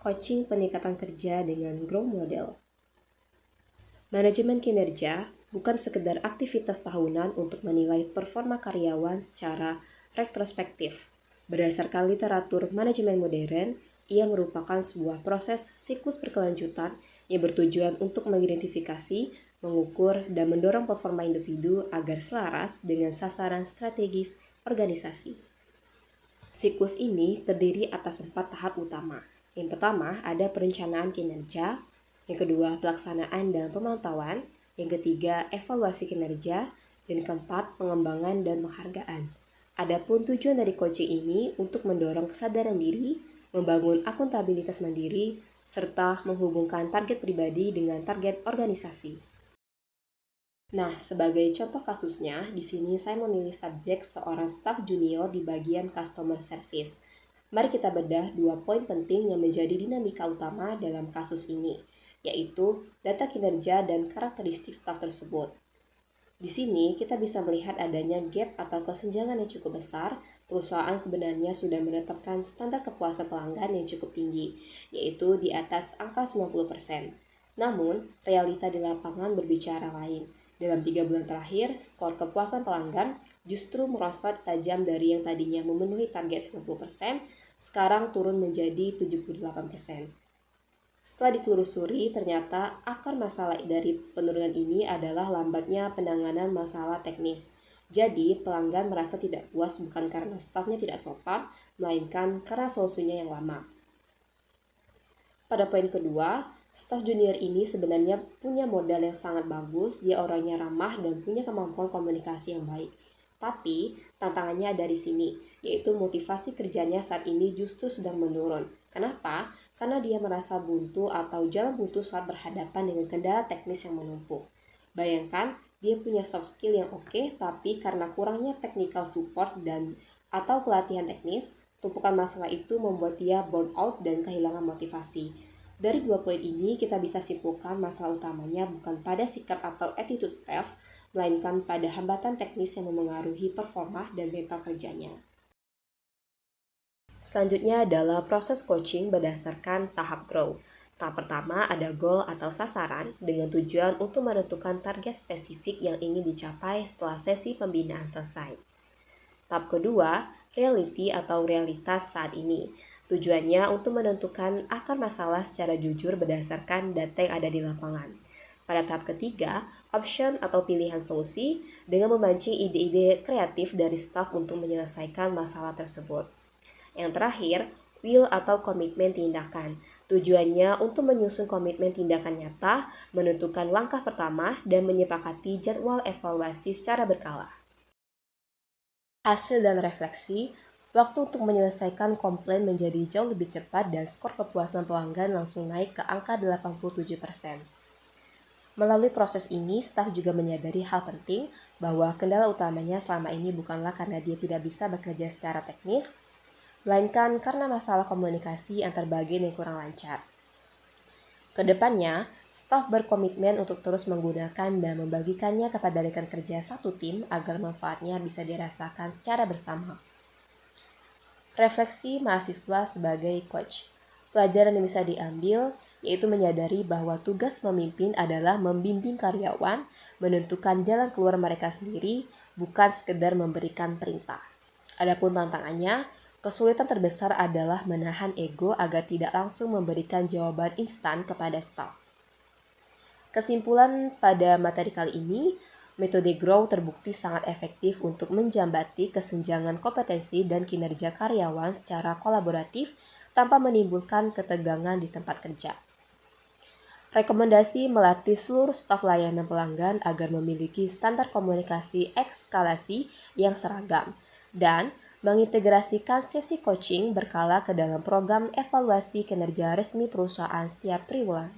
Coaching peningkatan kerja dengan Grow Model. Manajemen kinerja bukan sekedar aktivitas tahunan untuk menilai performa karyawan secara retrospektif. Berdasarkan literatur manajemen modern, ia merupakan sebuah proses siklus berkelanjutan yang bertujuan untuk mengidentifikasi, mengukur, dan mendorong performa individu agar selaras dengan sasaran strategis organisasi. Siklus ini terdiri atas 4 tahap utama. Yang pertama ada perencanaan kinerja, yang kedua pelaksanaan dan pemantauan, yang ketiga evaluasi kinerja, dan keempat pengembangan dan penghargaan. Adapun tujuan dari coaching ini untuk mendorong kesadaran diri, membangun akuntabilitas mandiri, serta menghubungkan target pribadi dengan target organisasi. Nah, sebagai contoh kasusnya, di sini saya memilih subjek seorang staf junior di bagian customer service. Mari kita bedah 2 poin penting yang menjadi dinamika utama dalam kasus ini, yaitu data kinerja dan karakteristik staf tersebut. Di sini kita bisa melihat adanya gap atau kesenjangan yang cukup besar. Perusahaan sebenarnya sudah menetapkan standar kepuasan pelanggan yang cukup tinggi, yaitu di atas angka 90%. Namun, realita di lapangan berbicara lain. Dalam 3 bulan terakhir, skor kepuasan pelanggan justru merosot tajam dari yang tadinya memenuhi target 90%, sekarang turun menjadi 78%. Setelah ditelusuri, ternyata akar masalah dari penurunan ini adalah lambatnya penanganan masalah teknis. Jadi, pelanggan merasa tidak puas bukan karena stafnya tidak sopan, melainkan karena solusinya yang lama. Pada poin kedua, staf junior ini sebenarnya punya modal yang sangat bagus, dia orangnya ramah dan punya kemampuan komunikasi yang baik. Tapi, tantangannya dari sini, yaitu motivasi kerjanya saat ini justru sedang menurun. Kenapa? Karena dia merasa buntu atau jalan buntu saat berhadapan dengan kendala teknis yang menumpuk. Bayangkan, dia punya soft skill yang oke, tapi karena kurangnya technical support dan atau pelatihan teknis, tumpukan masalah itu membuat dia burn out dan kehilangan motivasi. Dari 2 poin ini, kita bisa simpulkan masalah utamanya bukan pada sikap atau attitude staff, melainkan pada hambatan teknis yang memengaruhi performa dan mental kerjanya. Selanjutnya adalah proses coaching berdasarkan tahap grow. Tahap pertama ada goal atau sasaran dengan tujuan untuk menentukan target spesifik yang ingin dicapai setelah sesi pembinaan selesai. Tahap kedua, reality atau realitas saat ini. Tujuannya untuk menentukan akar masalah secara jujur berdasarkan data yang ada di lapangan. Pada tahap ketiga, option atau pilihan solusi dengan memancing ide-ide kreatif dari staf untuk menyelesaikan masalah tersebut. Yang terakhir, will atau komitmen tindakan. Tujuannya untuk menyusun komitmen tindakan nyata, menentukan langkah pertama, dan menyepakati jadwal evaluasi secara berkala. Hasil dan refleksi, waktu untuk menyelesaikan komplain menjadi jauh lebih cepat dan skor kepuasan pelanggan langsung naik ke angka 87%. Melalui proses ini, staf juga menyadari hal penting bahwa kendala utamanya selama ini bukanlah karena dia tidak bisa bekerja secara teknis, melainkan karena masalah komunikasi antar bagian yang kurang lancar. Kedepannya, staf berkomitmen untuk terus menggunakan dan membagikannya kepada rekan kerja satu tim agar manfaatnya bisa dirasakan secara bersama. Refleksi mahasiswa sebagai coach. Pelajaran yang bisa diambil yaitu menyadari bahwa tugas memimpin adalah membimbing karyawan, menentukan jalan keluar mereka sendiri, bukan sekedar memberikan perintah. Adapun tantangannya, kesulitan terbesar adalah menahan ego agar tidak langsung memberikan jawaban instan kepada staf. Kesimpulan pada materi kali ini, metode Grow terbukti sangat efektif untuk menjambati kesenjangan kompetensi dan kinerja karyawan secara kolaboratif tanpa menimbulkan ketegangan di tempat kerja. Rekomendasi melatih seluruh staf layanan pelanggan agar memiliki standar komunikasi ekskalasi yang seragam dan mengintegrasikan sesi coaching berkala ke dalam program evaluasi kinerja resmi perusahaan setiap triwulan.